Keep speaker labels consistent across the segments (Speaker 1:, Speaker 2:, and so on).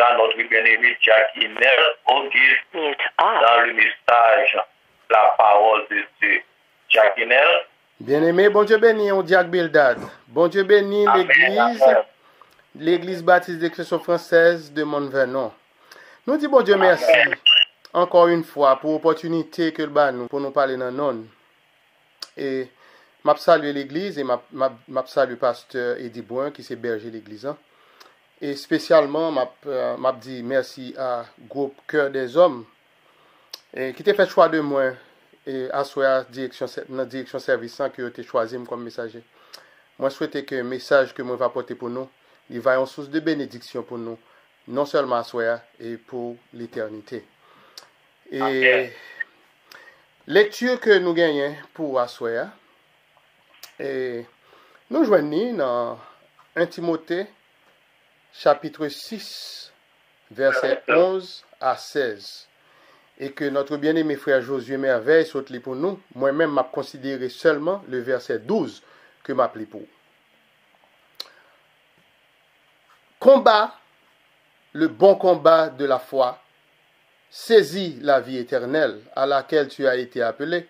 Speaker 1: à notre bien-aimé Jack Inel Auguste dans le message La parole de Dieu. Jack Inel.
Speaker 2: Bien-aimé, bon Dieu béni, on Jack Bildad. Bon Dieu béni l'Église baptiste d'Expression française de Mont-Vernon. Nous disons bon Dieu merci encore une fois pour l'opportunité que le nous pour nous parler dans non. Et m'a salué l'Église et m'a salué pasteur Eddie Boin qui c'est berger l'Église. Et spécialement m'a dit merci à groupe Cœur des Hommes et qui t'a fait choix de moi et à la direction service qui a été choisi comme messager. Moi souhaite que le message que moi va porter pour nous, il va en source de bénédiction pour nous, non seulement à soi et pour l'éternité. Et lecture que nous gagnons pour Assoya, et nous joignons dans 1 Timothée chapitre 6 verset 11 à 16 et que notre bien-aimé frère Josué Merveille saute pour nous. Moi-même m'a considéré seulement le verset 12 que m'a appelé pour. Combat le bon combat de la foi, saisis la vie éternelle à laquelle tu as été appelé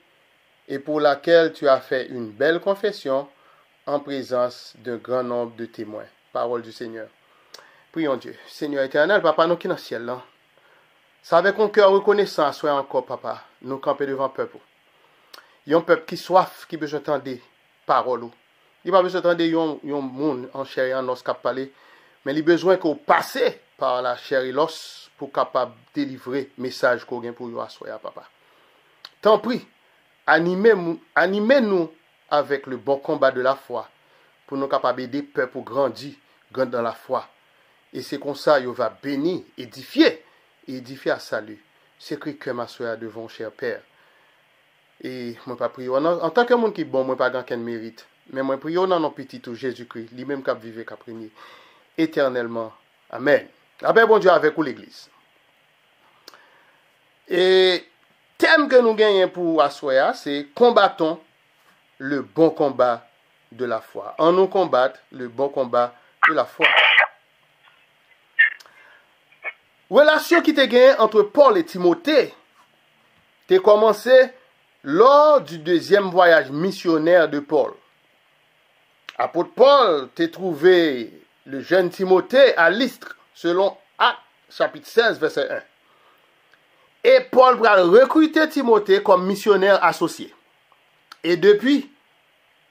Speaker 2: et pour laquelle tu as fait une belle confession en présence d'un grand nombre de témoins. Parole du Seigneur. Prions Dieu. Seigneur éternel, Papa, nous qui dans le ciel, là, c'est avec un cœur reconnaissant, soit encore, Papa, nous camper devant le peuple. Il y a un peuple qui soif, qui besoin d'entendre des paroles. Il n'a pas besoin d'entendre un monde en chair et en os qui parler, mais il a besoin qu'on passe par la chair et l'os pour capable délivrer le message qu'on a pour nous asseoir, Papa. T'en prie, animez-nous avec le bon combat de la foi pour nous capables d'aider le peuple grandir dans la foi. Et c'est comme ça qu'il va bénir, édifier à salut. C'est que ma soeur devant cher Père. Et moi pas prier en tant que monde qui bon, moi pas grand qu'un mérite, mais moi prier dans notre petit tout Jésus-Christ, lui-même qui a vivre qui a premier éternellement. Amen. La paix bon Dieu avec vous l'église. Et thème que nous gagnons pour Assoya, c'est combattons le bon combat de la foi. En nous combattre le bon combat de la foi. Relation qui te gagne entre Paul et Timothée t'est commencé lors du deuxième voyage missionnaire de Paul. Apôtre Paul t'a trouvé le jeune Timothée à Lystre, selon Actes chapitre 16 verset 1. Et Paul va recruter Timothée comme missionnaire associé. Et depuis,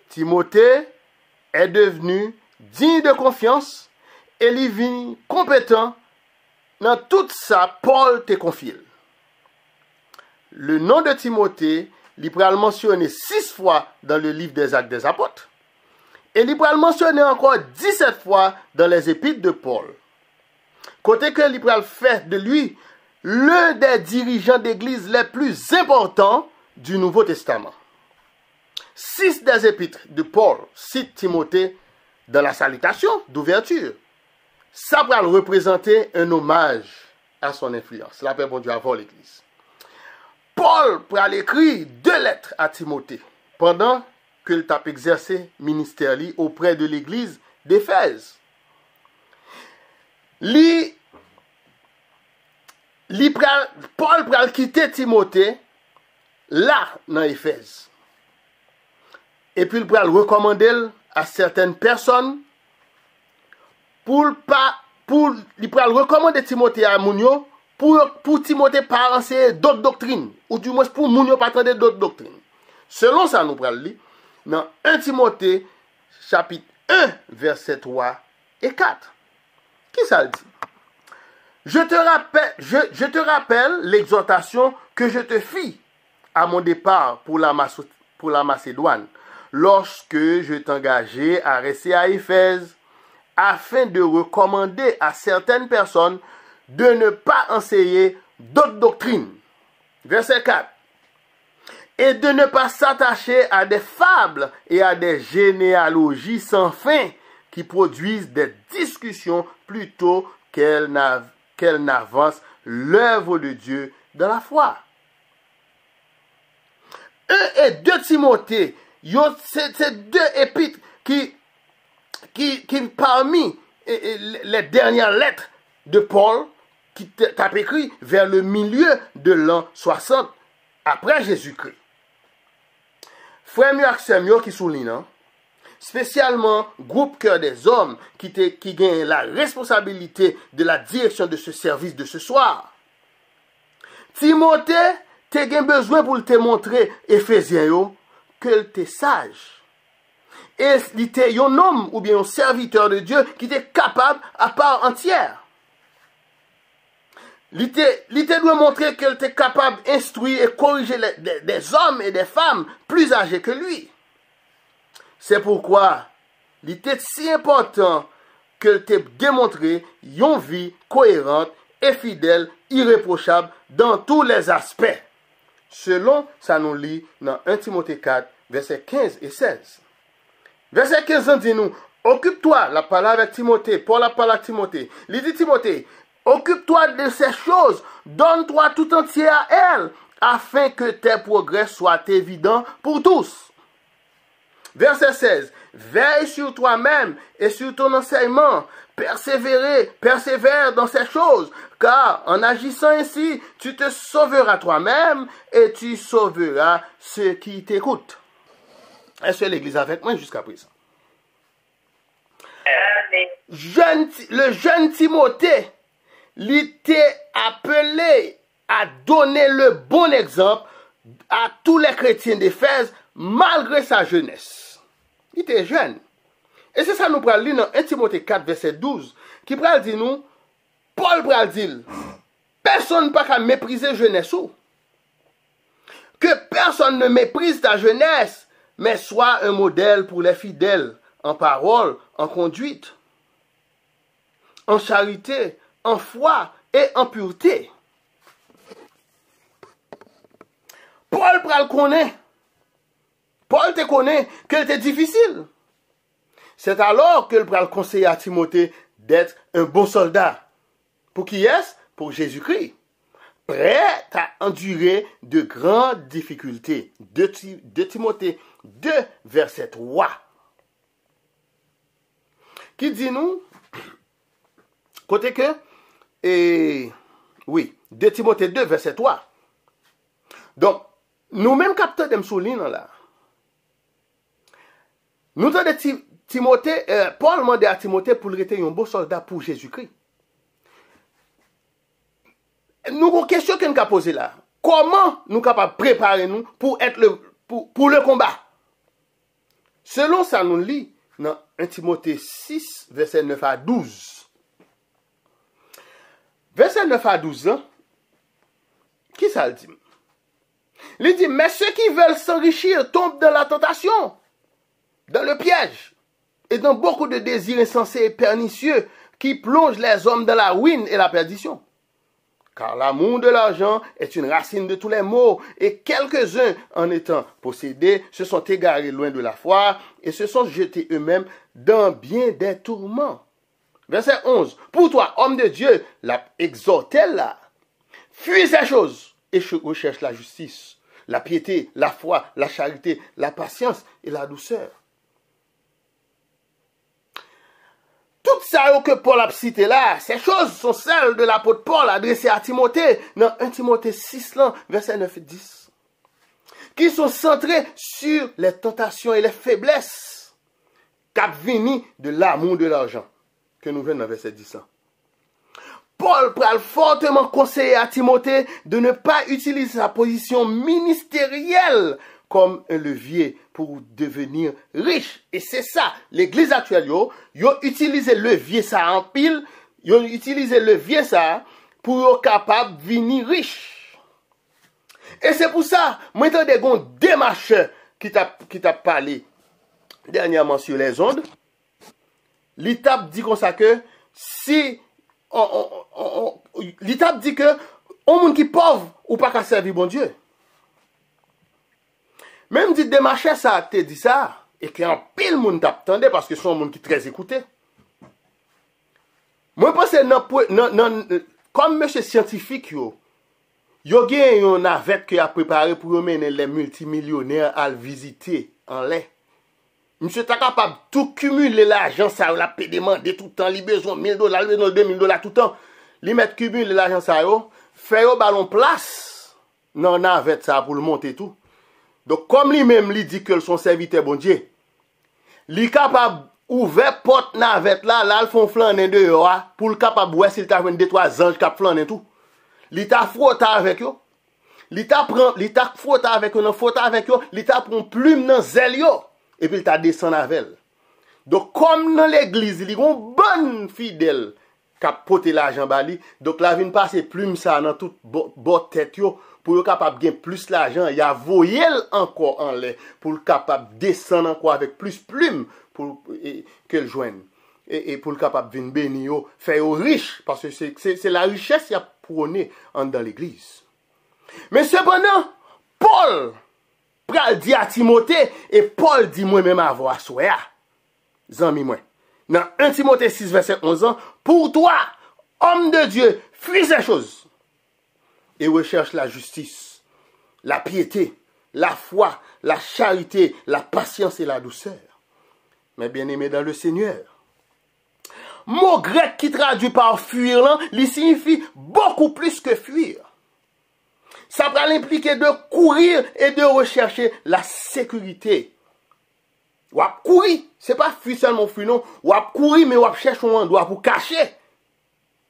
Speaker 2: Timothée est devenu digne de confiance et il vient compétent dans tout ça, Paul te confie. Le nom de Timothée, il peut le mentionner 6 fois dans le livre des Actes des Apôtres. Et il peut le mentionner encore 17 fois dans les épîtres de Paul. Côté que il peut faire de lui l'un des dirigeants d'église les plus importants du Nouveau Testament. 6 des épîtres de Paul citent Timothée dans la salutation d'ouverture. Ça va représenter un hommage à son influence. La paix bon Dieu avant l'église. Paul va écrire 2 lettres à Timothée pendant qu'il t'a exercé ministère auprès de l'église d'Éphèse. Paul va quitter Timothée là dans Éphèse. Et puis il va le recommander à certaines personnes pour recommander Timothée à Mounio pour Timothée pas enseigner d'autres doctrines ou du moins pour Mounio pas attendre d'autres doctrines. Selon ça nous pral lire dans 1 Timothée chapitre 1 verset 3 et 4. Qui ça dit? Je te rappelle l'exhortation que je te fis à mon départ pour la Macédoine lorsque je t'engageai à rester à Éphèse afin de recommander à certaines personnes de ne pas enseigner d'autres doctrines. Verset 4. Et de ne pas s'attacher à des fables et à des généalogies sans fin qui produisent des discussions plutôt qu'elles n'avancent l'œuvre de Dieu dans la foi. 1 et 2 Timothée, c'est 2 épîtres qui parmi les dernières lettres de Paul qui t'a écrit vers le milieu de l'an 60 après Jésus-Christ. Frère Mieux qui souligne, hein? Spécialement groupe Cœur des Hommes qui gagne la responsabilité de la direction de ce service de ce soir. Timothée, t'as besoin pour te montrer, Éphésiens, que t'es sage. Et il était un homme ou bien un serviteur de Dieu qui était capable à part entière. Il doit montrer qu'il était capable d'instruire et corriger des hommes et des femmes plus âgés que lui. C'est pourquoi il était si important qu'il t'ait démontré une vie cohérente et fidèle, irréprochable dans tous les aspects. Selon ça nous lit dans 1 Timothée 4, versets 15 et 16. Verset 15 dit nous, occupe-toi, la parole avec Timothée, Paul la parole à Timothée. Il dit Timothée, occupe-toi de ces choses, donne-toi tout entier à elles, afin que tes progrès soient évidents pour tous. Verset 16, veille sur toi-même et sur ton enseignement, persévère dans ces choses, car en agissant ainsi, tu te sauveras toi-même et tu sauveras ceux qui t'écoutent. Est-ce que l'Église avec moi jusqu'à présent? Le jeune Timothée, il était appelé à donner le bon exemple à tous les chrétiens d'Éphèse malgré sa jeunesse. Il était jeune. Et c'est ça nous pral lire dans 1 Timothée 4, verset 12, qui pral dire nous, Paul pral dire, personne pas qu'à mépriser jeunesse ou. Que personne ne méprise ta jeunesse, mais sois un modèle pour les fidèles, en parole, en conduite, en charité, en foi et en pureté. Paul pral connaît. Paul te connaît que c'était difficile. C'est alors que le pral conseille à Timothée d'être un bon soldat. Pour qui est-ce? Pour Jésus-Christ. Prêt à endurer de grandes difficultés. De Timothée 2, verset 3. Qui dit nous? Côté que, de Timothée 2, verset 3. Donc, nous-mêmes capteurs de souligne là. Nous avons Timothée, Paul demandait à Timothée pour être un beau soldat pour Jésus-Christ. Nous avons une question que nous avons posée là. Comment nous sommes capables de préparer nous pour le combat? Selon ça, nous lit dans 1 Timothée 6, verset 9 à 12. Verset 9 à 12, hein? Qui ça le dit? Il dit, mais ceux qui veulent s'enrichir tombent dans la tentation, dans le piège, et dans beaucoup de désirs insensés et pernicieux qui plongent les hommes dans la ruine et la perdition. Car l'amour de l'argent est une racine de tous les maux, et quelques-uns, en étant possédés, se sont égarés loin de la foi, et se sont jetés eux-mêmes dans bien des tourments. Verset 11. Pour toi, homme de Dieu, l'a exhorté là. Fuis ces choses, et recherche la justice, la piété, la foi, la charité, la patience et la douceur. Tout ça que Paul a cité là, ces choses sont celles de l'apôtre Paul adressées à Timothée dans 1 Timothée 6, verset 9 et 10, qui sont centrées sur les tentations et les faiblesses qu'a venu de l'amour de l'argent, que nous venons dans verset 10. Paul pral fortement conseiller à Timothée de ne pas utiliser sa position ministérielle comme un levier pour devenir riche. Et c'est ça, l'église actuelle, yo utilise le levier ça en pile, yo utilise le levier ça pour être capable de devenir riche. Et c'est pour ça, moi j'ai des démarcheurs qui t'a parlé dernièrement sur les ondes. L'étape dit comme ça que si l'étape dit que on monde qui pauvre ou pas qu'à servir bon Dieu. Même dit démarcher ça, te dit ça, et qu'il y a un pile monde t'attendait parce que c'est un monde qui est très écouté. Moi, je pense comme monsieur scientifique, yo gagne une navette qui a préparé pour mener les multimillionnaires à le visiter en lait. Monsieur est capable de tout cumuler l'argent, ça l'a demander tout le temps, il a besoin de $1,000, $2,000 tout le temps. li met cumule l'argent ça yo, fait yo ballon place dans navette ça pour le monter tout. Donc comme lui-même lui dit que son serviteur bon Dieu, li capable ouvert porte navette là le font flaner dehors pour le capable ouais s'il t'a vu deux trois anges qui flaner tout. Li t'a frotté avec yo. Li t'a frotté avec yo, frotté avec yo, li t'a prend plume dans zèle yo et puis il t'a descend avec elle. Donc comme dans l'église, il y a une bonne fidèle qui a porté l'argent bali, donc la vient passer plume ça dans toute bonne tête yo pour être capable de gagner plus l'argent, il y a voyé encore en l'air pour être capable de descendre encore avec plus plume pour qu'elle joigne et pour être capable de venir bénir, faire riche parce que c'est la richesse qui a prôné dans l'église. Mais cependant, Paul dit à Timothée et Paul dit moi-même avoir soya. Zami moi. Dans 1 Timothée 6 verset 11 ans, pour toi, homme de Dieu, fuis ces choses et recherche la justice, la piété, la foi, la charité, la patience et la douceur. Mais bien aimé dans le Seigneur. Mot grec qui traduit par fuir, là, il signifie beaucoup plus que fuir. Ça va l'impliquer de courir et de rechercher la sécurité. Ou à courir, c'est pas fuir seulement fuir, non. Ou à courir, mais ou à chercher un endroit pour cacher.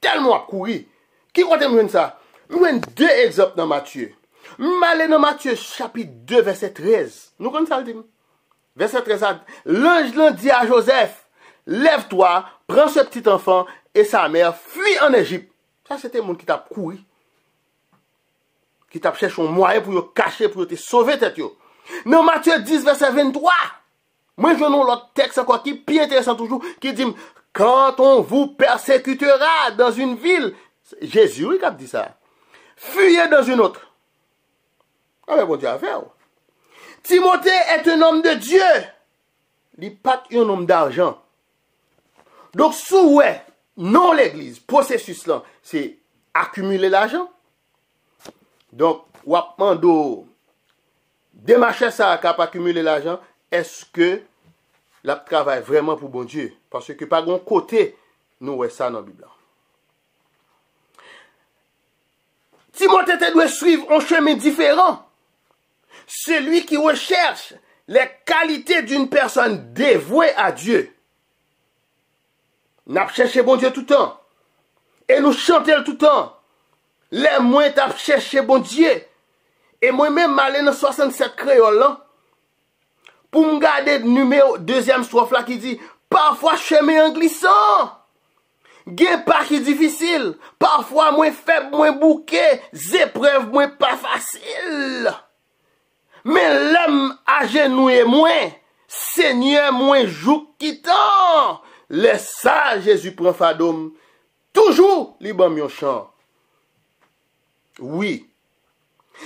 Speaker 2: Tellement à courir. Qui compte me ça? Nous avons deux exemples dans Matthieu. M'allez dans Matthieu chapitre 2 verset 13. Nous connaissons ça le dit. Verset 13, l'ange dit à Joseph, lève-toi, prends ce petit enfant et sa mère, fuis en Égypte. Ça c'était le monde qui t'a couru. Qui t'a cherché un moyen pour te cacher, pour te sauver tête yo. Dans Matthieu 10 verset 23. Moi, je n'ai l'autre texte encore qui est bien intéressant toujours, qui dit, quand on vous persécutera dans une ville, Jésus, oui, qui a dit ça, fuyez dans une autre. Ah, mais bon Dieu a fait. Timothée est un homme de Dieu. Il n'est pas un homme d'argent. Donc, sous non l'église, processus là, c'est accumuler l'argent. Donc, ou apprendre démarcher ça, cap accumuler l'argent. Est-ce que la travaille vraiment pour bon Dieu? Parce que par un côté, nous voyons ça dans la Bible. Timothée doit suivre un chemin différent. Celui qui recherche les qualités d'une personne dévouée à Dieu. Nous cherchons bon Dieu tout le temps. Et nous chantons tout le temps. Les moins t'as cherché bon Dieu. Et moi-même, allé dans 67 créoles là. Pour me garder le numéro deuxième strophe là qui dit parfois chemin en glissant. Gen pas qui difficile, parfois moins faible, moins bouquet, épreuves moins pas facile. Mais l'homme à genoux et moins, Seigneur moins joue quittant. Laisse ça Jésus prend fadom, toujours libre mieux chant. Oui.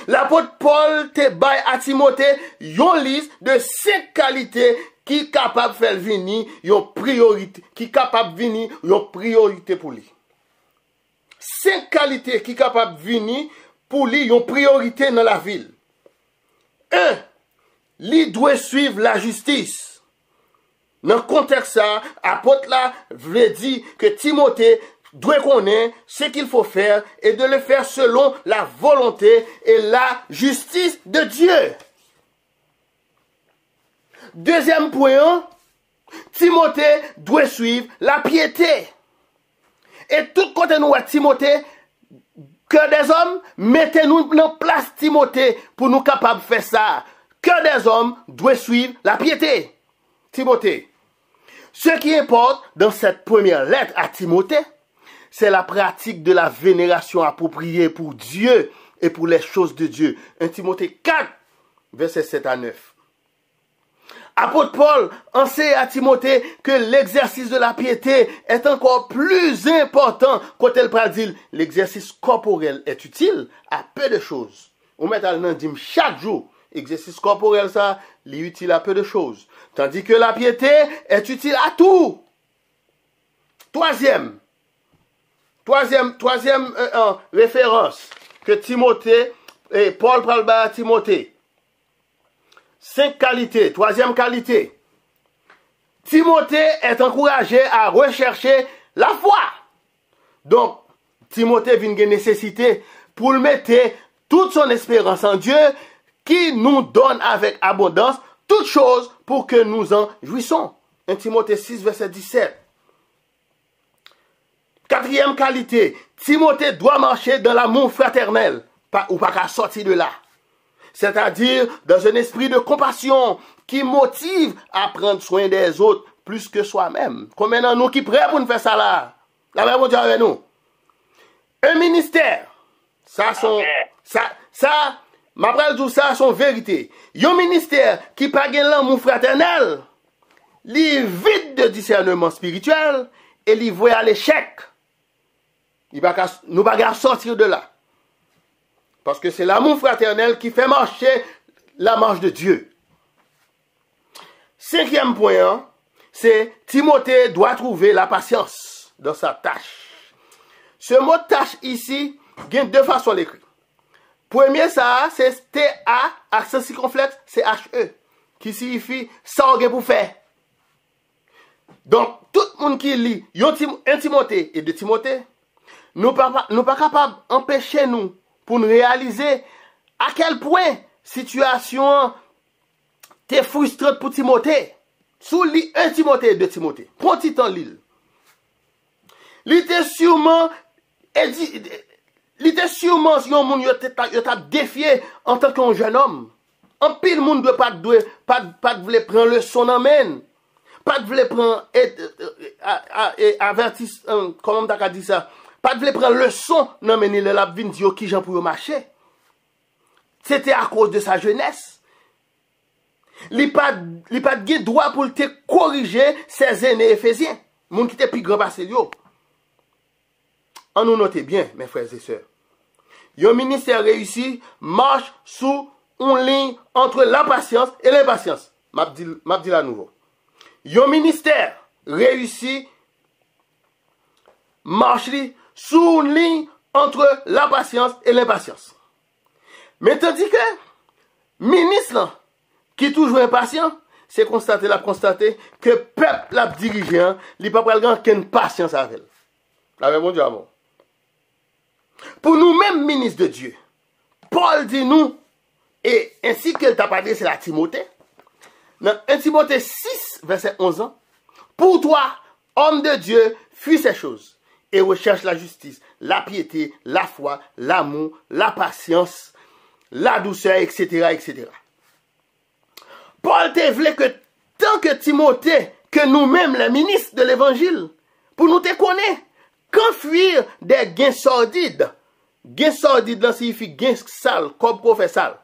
Speaker 2: L'apôtre Paul te baille à Timothée yon liste de 5 qualités qui capable faire venir yon priorité, qui capable venir yon priorité pour lui. 5 qualités qui capable venir pour lui yon priorité dans la ville. 1. Lui doit suivre la justice. Dans le contexte ça, apôtre là veut dire que Timothée doit connaître ce qu'il faut faire et de le faire selon la volonté et la justice de Dieu. Deuxième point, Timothée doit suivre la piété. Et tout côté nous à Timothée, cœur des hommes, mettez-nous en place Timothée pour nous capables de faire ça. Cœur des hommes doit suivre la piété. Timothée. Ce qui importe dans cette première lettre à Timothée, c'est la pratique de la vénération appropriée pour Dieu et pour les choses de Dieu. 1 Timothée 4, versets 7 à 9. Apôtre Paul enseigne à Timothée que l'exercice de la piété est encore plus important quand elle dit l'exercice corporel est utile à peu de choses. On met dans dit chaque jour, exercice corporel ça, il est utile à peu de choses. Tandis que la piété est utile à tout. Troisième référence que Timothée et Paul parle à Timothée. 5 qualités. Troisième qualité. Timothée est encouragé à rechercher la foi. Donc, Timothée vient de nécessité pour mettre toute son espérance en Dieu qui nous donne avec abondance toutes choses pour que nous en jouissons. 1 Timothée 6, verset 17. Quatrième qualité, Timothée doit marcher dans l'amour fraternel, ou pas qu'à sortir de là. C'est-à-dire dans un esprit de compassion qui motive à prendre soin des autres plus que soi-même. Combien de nous qui prêts pour nous faire ça là? La même Dieu avec nous. Un ministère, ma presse dit ça son vérité. Un ministère qui pas gain l'amour fraternel, li vide de discernement spirituel et li voit à l'échec. Nous pas sortir de là. Parce que c'est l'amour fraternel qui fait marcher la marche de Dieu. Cinquième point, c'est Timothée doit trouver la patience dans sa tâche. Ce mot tâche ici, il y a deux façons d'écrire. Premier, ça, c'est T-A, accent circonflexe, c'est H-E, qui signifie ça pour faire. Donc, tout le monde qui lit un Timothée et deux Timothée, nous ne pas capables d'empêcher nous pour nous réaliser à quel point situation t'es frustrante pour Timothée. Sous lit un Timothée et deux Timothée. Prends petit temps l'île. Il était sûrement si un monde t'a défié en tant qu'un jeune homme. En pile monde ne pas vouloir prendre le son amène. Pas de vouloir prendre avertissement, comment on a dit ça? Pas de vouloir prendre le son non mais il a vinn dire qui j'en pour marcher. C'était à cause de sa jeunesse. Il pas de droit pour te corriger ses aînés éphésiens. Moun qui était plus grand passé yo. On nous note bien, mes frères et sœurs. Un ministère réussi marche sous une ligne entre la patience et l'impatience. M'a dit la nouveau. Un ministère réussi marche sous une ligne entre la patience et l'impatience. Mais tandis que ministre qui toujours impatient, c'est constater que peuple la dirigeant, il pas pas aucune patience avec elle. La même Dieu amour. Pour nous-mêmes ministres de Dieu, Paul dit nous, et ainsi qu'il t'a parlé, c'est la Timothée. Dans 1 Timothée 6, verset 11 ans, pour toi, homme de Dieu, fuis ces choses et recherche la justice, la piété, la foi, l'amour, la patience, la douceur, etc., etc. Paul te voulait que tant que Timothée, que nous-mêmes, les ministres de l'évangile, pour nous te connaître, qu'enfuir des gains sordides. Gains sordides, là, signifie gains sales, comme professeur.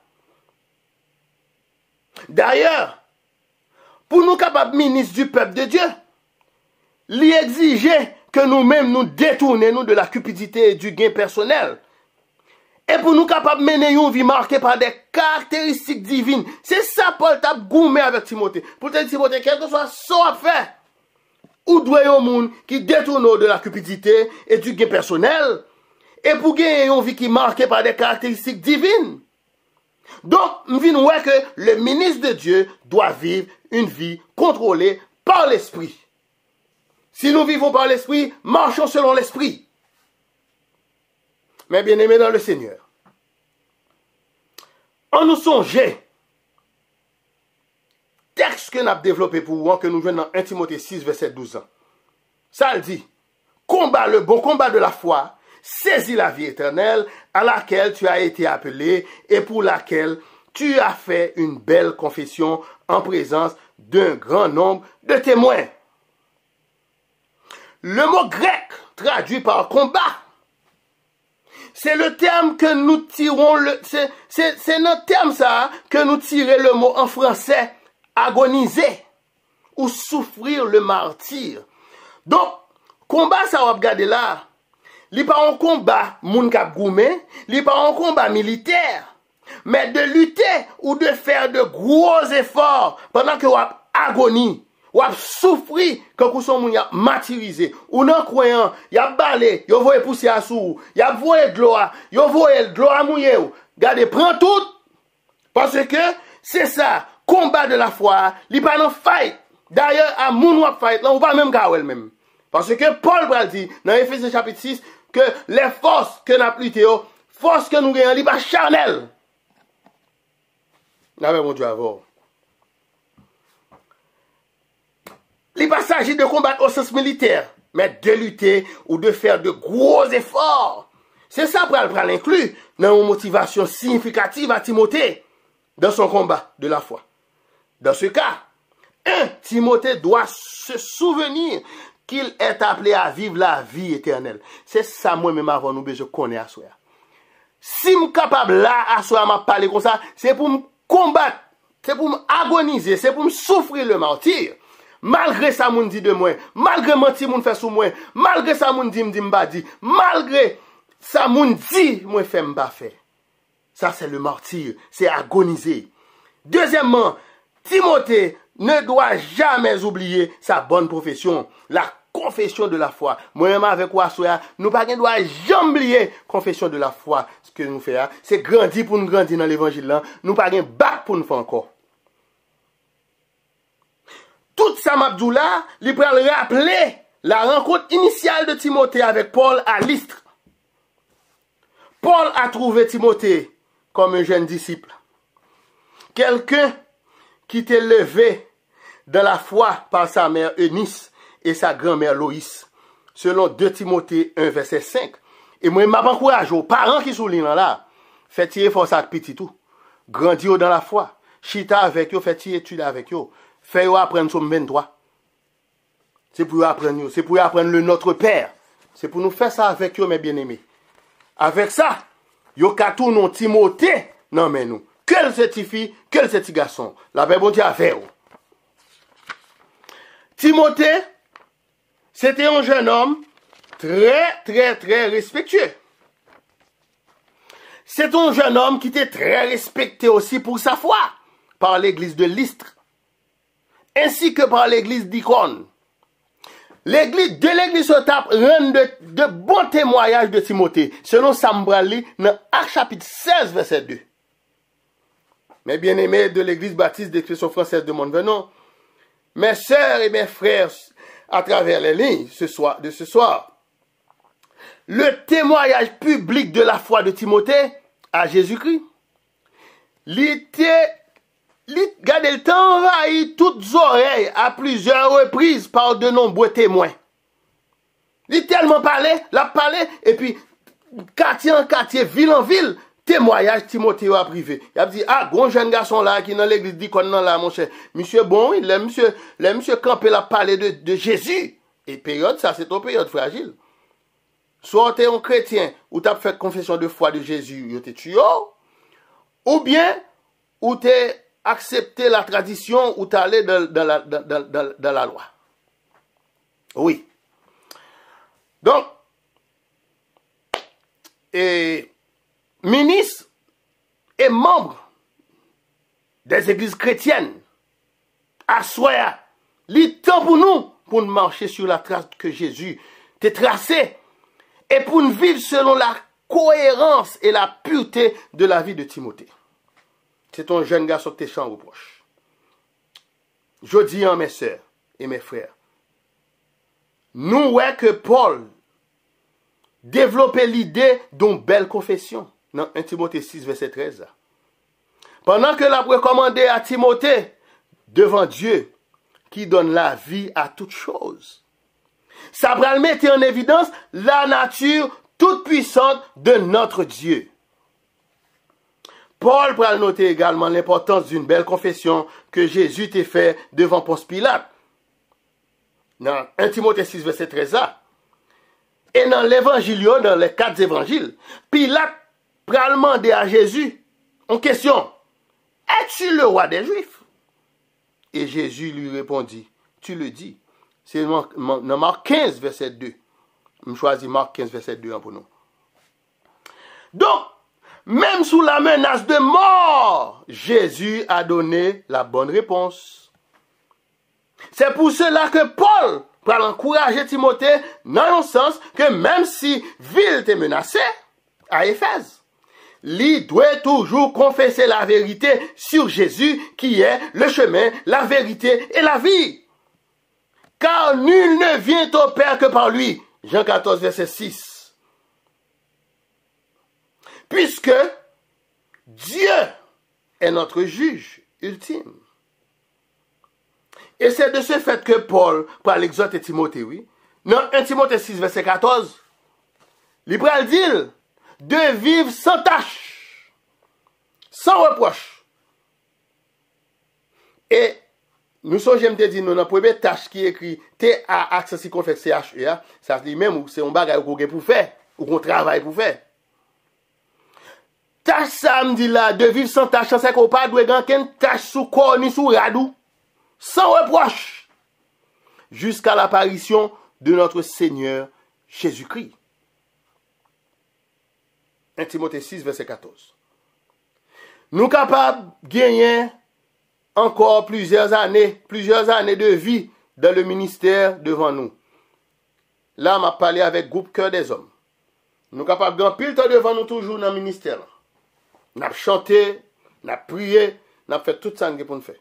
Speaker 2: D'ailleurs, pour nous capables ministres du peuple de Dieu, lui exiger que nous-mêmes nous détournions de la cupidité et du gain personnel. Et pour nous capables de mener une vie marquée par des caractéristiques divines. C'est ça Paul t'a gourmé avec Timothée. Pour te dire Timothée, quel que soit ce qu'on fait, ou doit y avoir un monde qui détourne de la cupidité et du gain personnel, et pour gagner une vie qui est marquée par des caractéristiques divines. Donc, nous venons voir que le ministre de Dieu doit vivre une vie contrôlée par l'esprit. Si nous vivons par l'esprit, marchons selon l'esprit. Mais bien aimés dans le Seigneur, on nous songeait, texte que nous avons développé pour vous, que nous venons dans 1 Timothée 6, verset 12 ans. Ça le dit, combat le bon combat de la foi, saisis la vie éternelle à laquelle tu as été appelé et pour laquelle tu as fait une belle confession en présence d'un grand nombre de témoins. Le mot grec traduit par combat, c'est le terme que nous tirons, c'est notre terme ça, que nous tirons le mot en français, agoniser, ou souffrir le martyre. Donc, combat ça, on va regarder là, il n'est pas un combat moun kap goumé, il n'est pas un combat militaire, mais de lutter ou de faire de gros efforts pendant que vous avez agonie. Ou a souffri quand vous sont moun martyrisé ou non croyant y a balé yo voye pousser à sou y a voye de l'eau yo voye de l'eau à mouiller regardez prend tout parce que c'est ça combat de la foi li pas non fight d'ailleurs à moun ou fight là ou pas même ka ou elle même parce que Paul va dire dans Éphésiens chapitre 6 que les forces que nous avons luttées, forces que nous gagnons, n'est pas charnel. N'avez mon Dieu avant. Il n'est pas s'agit de combattre au sens militaire, mais de lutter ou de faire de gros efforts. C'est ça pour l'inclure dans une motivation significative à Timothée dans son combat de la foi. Dans ce cas, Timothée doit se souvenir qu'il est appelé à vivre la vie éternelle. C'est ça moi-même avant nous besoin connaître à soi. Si je suis capable là à soi m'a parler comme ça, c'est pour me combattre, c'est pour m'agoniser, c'est pour me souffrir le martyr. Malgré ça moun dit de moi, malgré menti moun fait sous moi, malgré ça moun dit m'ba dit, malgré ça moun dit moi fait m'ba fait. Ça c'est le martyr, c'est agoniser. Deuxièmement, Timothée ne doit jamais oublier sa bonne profession, la confession de la foi. Moi-même avec quoi nous pas doit jamais oublier confession de la foi. Ce que nous faisons, c'est grandir pour nous grandir dans l'évangile là. Nous pas bac pour nous faire encore. Tout ça Mabdoula, il peut rappeler la rencontre initiale de Timothée avec Paul à Lystre. Paul a trouvé Timothée comme un jeune disciple. Quelqu'un qui était levé dans la foi par sa mère Eunice et sa grand-mère Loïs. Selon 2 Timothée 1, verset 5. Et moi, je m'encourage aux parents qui sont là. Faites tirer force à petit tout. Grandir dans la foi. Chita avec eux, faites tirer études avec eux. Faites apprendre Somme 23. C'est pour apprendre, c'est pour apprendre le Notre Père. C'est pour nous faire ça avec eux, mes bien-aimés. Avec ça, yo katou non Timothée, non mais nous. Quel certifie, quel certi garçon. La paix bon Dieu a fait. Timothée, c'était un jeune homme très respectueux. C'est un jeune homme qui était très respecté aussi pour sa foi par l'église de Lystre, ainsi que par l'église d'Icône. L'église se tape rend de bons témoignages de Timothée, selon Sambrali dans Actes chapitre 16, verset 2. Mes bien-aimés de l'église baptiste d'expression française de Montvenon, mes sœurs et mes frères à travers les lignes de ce soir, le témoignage public de la foi de Timothée à Jésus-Christ, gardez le temps envahi toutes oreilles à plusieurs reprises par de nombreux témoins. Il tellement parlé, l'a parlé, et puis quartier en quartier, ville en ville, témoignage Timothée a privé. Il a dit, ah, bon jeune garçon là, qui dans l'église d'Icône là, mon cher. Monsieur bon, monsieur campé l'a parlé de Jésus. Et période, ça, c'est une période fragile. Soit t'es un chrétien, ou t'as fait confession de foi de Jésus, ou t'es tué, ou bien, ou t'es accepté la tradition, ou t'es allé dans la loi. Oui. Donc, et ministre et membre des églises chrétiennes, assoya, il temps pour nous marcher sur la trace que Jésus t'a tracée et pour nous vivre selon la cohérence et la pureté de la vie de Timothée. C'est un jeune garçon qui t'es sans reproche. Je dis à mes sœurs et mes frères, nous voyons que Paul développait l'idée d'une belle confession dans 1 Timothée 6, verset 13. Pendant que l'a recommandé à Timothée devant Dieu qui donne la vie à toute chose. Ça va mettre en évidence la nature toute puissante de notre Dieu. Paul va noter également l'importance d'une belle confession que Jésus t'a fait devant Ponce Pilate. Dans 1 Timothée 6, verset 13. Et dans l'évangile, dans les 4 évangiles, Pilate va demander à Jésus en question, es-tu le roi des Juifs? Et Jésus lui répondit, tu le dis. C'est dans Marc 15, verset 2. Je choisis Marc 15, verset 2 pour nous. Donc, même sous la menace de mort, Jésus a donné la bonne réponse. C'est pour cela que Paul va encourager Timothée dans le sens que même si ville était menacée à Éphèse, il doit toujours confesser la vérité sur Jésus qui est le chemin, la vérité et la vie. Car nul ne vient au Père que par lui. Jean 14, verset 6. puisque Dieu est notre juge ultime. Et c'est de ce fait que Paul, par l'exhorte Timothée, oui, dans 1 Timothée 6, verset 14, il dit de vivre sans tâche, sans reproche. Et nous sommes, j'aime te dire, nous, dans la première tâche qui est écrit T-A accent circonflexe C-H-E-A, ça dit même, c'est un bagage qu'on a pour faire, ou qu'on travaille pour faire. Tâche ça me dit là, de vivre sans tâche, c'est qu'on pas doit gagner tâche sous corps ni sous radou, sans reproche, jusqu'à l'apparition de notre Seigneur Jésus-Christ. 1 Timothée 6, verset 14. Nous capables de gagner encore plusieurs années de vie dans le ministère devant nous. Là, m'a parlé avec groupe Cœur des Hommes. Nous capables de gagner pile temps devant nous toujours dans le ministère. Nous avons chanté, nous avons prié, nous avons fait tout ça pour nous faire.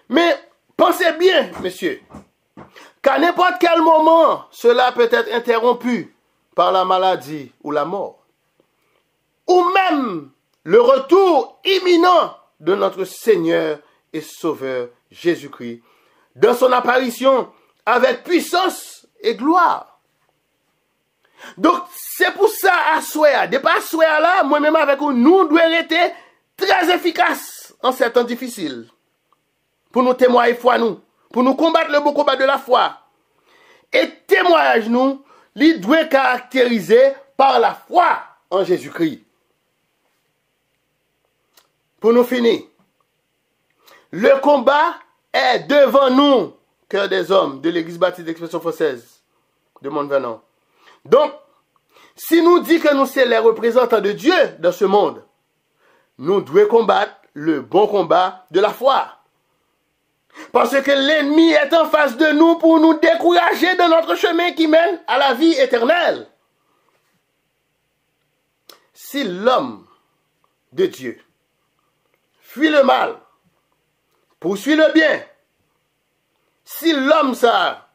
Speaker 2: Mais pensez bien, messieurs, qu'à n'importe quel moment, cela peut être interrompu par la maladie ou la mort. Ou même le retour imminent de notre Seigneur et Sauveur Jésus-Christ dans son apparition avec puissance et gloire. Donc, c'est pour ça, à souhait, de pas souhait là, moi-même avec vous, nous devons être très efficaces en ces temps difficiles. Pour nous témoigner foi nous, pour nous combattre le beau combat de la foi. Et témoignage nous, il doit caractériser par la foi en Jésus-Christ. Pour nous finir, le combat est devant nous, Cœur des Hommes de l'Église baptiste d'Expression française de Mont-Vernon. Donc, si nous disons que nous sommes les représentants de Dieu dans ce monde, nous devons combattre le bon combat de la foi. Parce que l'ennemi est en face de nous pour nous décourager de notre chemin qui mène à la vie éternelle. Si l'homme de Dieu fuit le mal, poursuit le bien, si l'homme ça,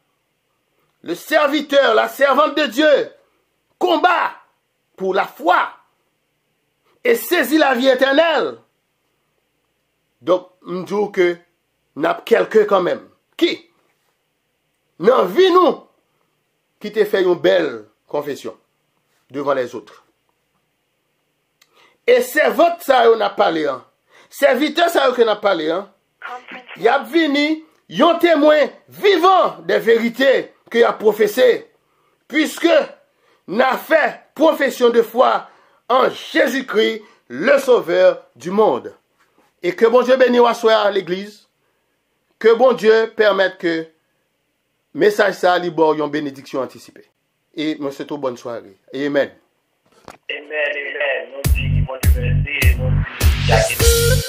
Speaker 2: le serviteur, la servante de Dieu, combat pour la foi et saisit la vie éternelle, donc, nous disons que nous avons quelqu'un quand même. Qui? Nous vie nous qui te fait une belle confession devant les autres. Et c'est votre ça qu'on a parlé. Serviteur ça qu'on a parlé. Il y a venu un témoin vivant des vérités qu'il a professées. Puisque nous avons fait profession de foi en Jésus-Christ, le Sauveur du monde. Et que bon Dieu bénisse à l'église. Que bon Dieu permette que message ça libère une bénédiction anticipée. Et nous souhaitons bonne soirée. Amen.
Speaker 1: Amen, amen. Nous disons bon Dieu merci et nous disons